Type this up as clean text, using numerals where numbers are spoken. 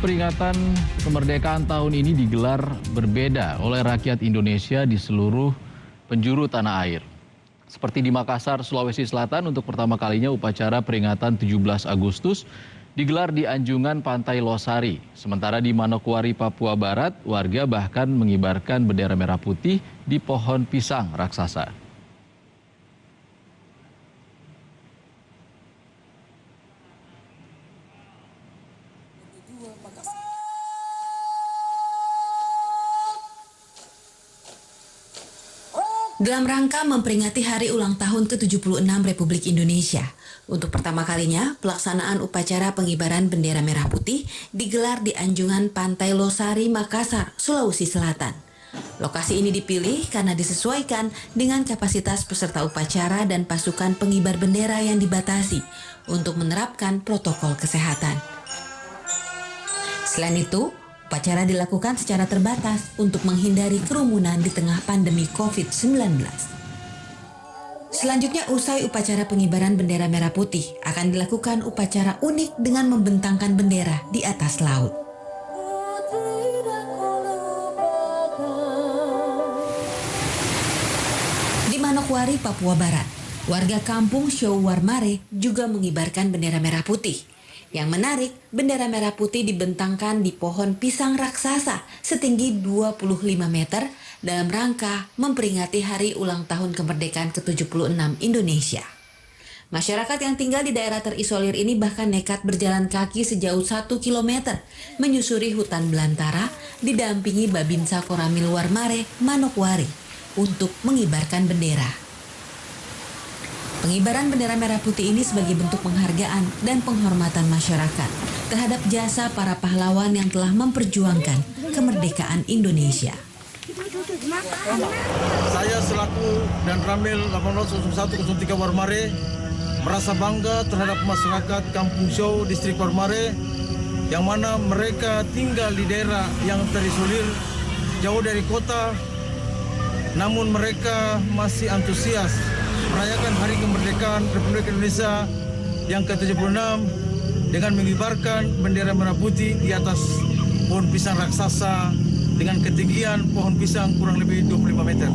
peringatan kemerdekaan tahun ini digelar berbeda oleh rakyat Indonesia di seluruh penjuru tanah air. Seperti di Makassar, Sulawesi Selatan, untuk pertama kalinya upacara peringatan 17 Agustus digelar di Anjungan Pantai Losari. Sementara di Manokwari, Papua Barat, warga bahkan mengibarkan bendera merah putih di pohon pisang raksasa. Dalam rangka memperingati hari ulang tahun ke-76 Republik Indonesia, untuk pertama kalinya pelaksanaan upacara pengibaran bendera merah putih digelar di Anjungan Pantai Losari, Makassar, Sulawesi Selatan. Lokasi ini dipilih karena disesuaikan dengan kapasitas peserta upacara dan pasukan pengibar bendera yang dibatasi untuk menerapkan protokol kesehatan. Selain itu, upacara dilakukan secara terbatas untuk menghindari kerumunan di tengah pandemi COVID-19. Selanjutnya, usai upacara pengibaran bendera merah putih, akan dilakukan upacara unik dengan membentangkan bendera di atas laut. Di Manokwari, Papua Barat, warga kampung Showarmare juga mengibarkan bendera merah putih. Yang menarik, bendera merah putih dibentangkan di pohon pisang raksasa setinggi 25 meter dalam rangka memperingati hari ulang tahun kemerdekaan ke-76 Indonesia. Masyarakat yang tinggal di daerah terisolir ini bahkan nekat berjalan kaki sejauh 1 kilometer menyusuri hutan belantara didampingi Babinsa Koramil Warmare, Manokwari untuk mengibarkan bendera. Pengibaran bendera merah putih ini sebagai bentuk penghargaan dan penghormatan masyarakat terhadap jasa para pahlawan yang telah memperjuangkan kemerdekaan Indonesia. Saya selaku dan Ramil 180103 Warmare merasa bangga terhadap masyarakat Kampung Show, Distrik Warmare, yang mana mereka tinggal di daerah yang terisolir jauh dari kota, namun mereka masih antusias merayakan Hari Kemerdekaan Republik Indonesia yang ke-76 dengan mengibarkan bendera merah putih di atas pohon pisang raksasa dengan ketinggian pohon pisang kurang lebih 25 meter.